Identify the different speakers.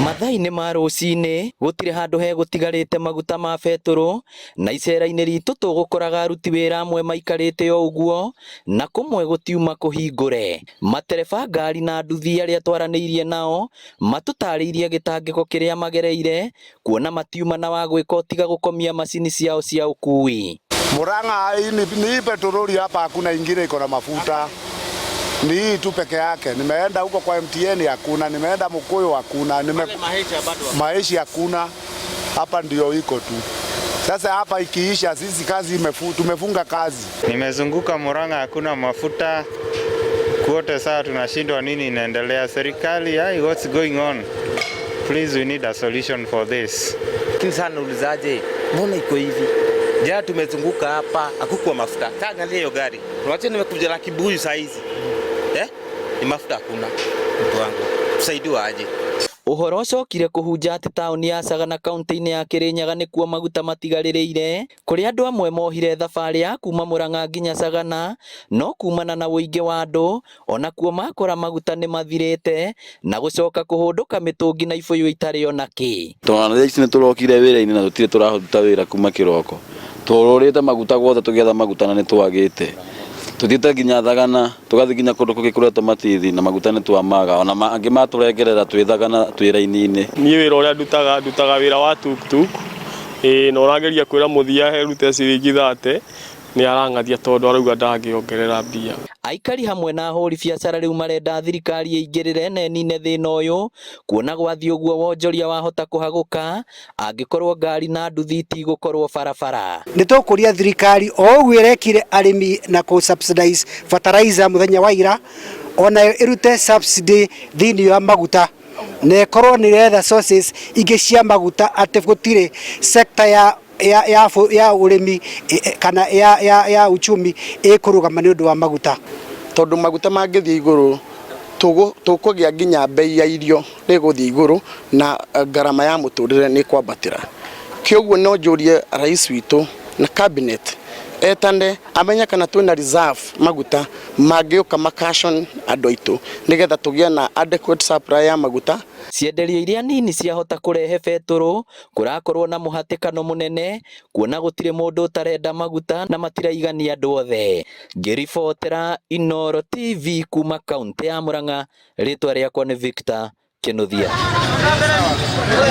Speaker 1: Mathaa-inĩ ma rũcinĩ gũtirĩ handũ he gũtigarĩte maguta ma betũrũ, na icera-inĩ ritũ tũgũkoraga aruti wĩra amwe maikarĩte o ũguo na kũmwe gũtiuma kũhingũre. Matereba ngari na nduthi arĩa twaranĩirie nao matũtarĩirie gĩtangĩko kĩrĩa magereire, kuona matiuma na wa gwĩka tiga gũkomia macini ciao cia ũkui.
Speaker 2: Murang'a ni petroli hapa hakuna ingine iko na mafuta. Ni hii tu peke yake. Nimeenda huko kwa MTN hakuna, nimeenda Mkuyu hakuna, Maisha hakuna. Hapa ndio iko tu. Sasa hapa ikiisha sisi kazi tumefunga kazi.
Speaker 3: Nimezunguka Murang'a hakuna mafuta. Kuote saa tunashindwa nini inaendelea. Serikali, what's going on? Please, we need a solution for this.
Speaker 4: Kinsana ulizaje? Mbona iko hivi? Jana tumezunguka hapa hakukuwa mafuta. Angalia hiyo gari. Unaacha nimekuja na kibuyu saa hizi. Ni mafuta hakuna. Mtu wangu. Tusaidiwe aje.
Speaker 1: Ũhoro ũcokire kũhunja atĩ taũni ya Sagana kaunti-inĩ ya Kĩrĩnyaga nĩkuo maguta matigarĩrĩire, kũrĩ andũ amwe mohire thabarĩ ya kuma Mũrang'a nginya Sagana, no kumana na ũingĩ wa andũ ona kuo makora maguta nĩ mathirĩte na gũcoka kũhũndũka mĩtũngi na ibũyũ itarĩ ona kĩ.
Speaker 5: Twana ici nĩ tũrokire wĩra-inĩ na tũtirĩ tũraruta wĩra kuma kĩroko. Tũrũrĩte maguta gwothe tũgetha maguta na nĩ twagĩte. Tuthiĩte nginya Thagana, tugathiĩ nginya kũndũ kũngĩ kũrĩa matithi na maguta nĩ twamaga, ona angĩ matũrengerera twĩ Thagana twĩ raini-inĩ.
Speaker 6: Niĩ wĩra ũrĩa ndutaga wĩra wa tuk-tuk, na ũrageria kwĩra mũthia herute ciringi 30 nĩ arangathia tondũ arauga ndangĩongerera mbia.
Speaker 1: Aikari hamwe na ahũri biacara rĩu marenda thirikari ĩingĩrĩre na ĩnine thĩna ũyũ, kuona gwathi ũguo wonjoria wahota kũhagũka angĩkorwo ngari na nduthi itigũkorwo barabara.
Speaker 7: Nĩ tũkũria thirikari o ũguo ĩrekire arĩmi na kũ subsidize fertilizer mũthenya wa ira, ona ĩrute subsidy thĩinĩ wa maguta na ĩkorwo nĩ retha sources ingĩ cia maguta atĩ gũtirĩ sector ya urimi kana ya uchumi ĩkũrũgama nĩ ũndũ wa maguta.
Speaker 8: Tondũ maguta mangĩthiĩ igũrũ tũkũgĩa nginya bei ya irio rĩgũthiĩ igũrũ na garama ya mũtũrĩre nĩ kwambatĩra. Kĩoguo no njũrie rais witũ na cabinet etane amenya kana twĩna reserve maguta mangĩũka makashon andũ aitũ nĩgetha tũgĩe na adequate supply ya maguta.
Speaker 1: Cienderio iria nini ciahota kũrehe betũrũ kũrakorwo na mũhatĩkano mũnene, kuona gũtirĩ mũndũ ũtarenda maguta na matiraigania andũ othe. Ngĩribotera Inooro TV kuma kaunti ya Murang'a, rĩtwa rĩakwa nĩ Victor Kĩnuthia.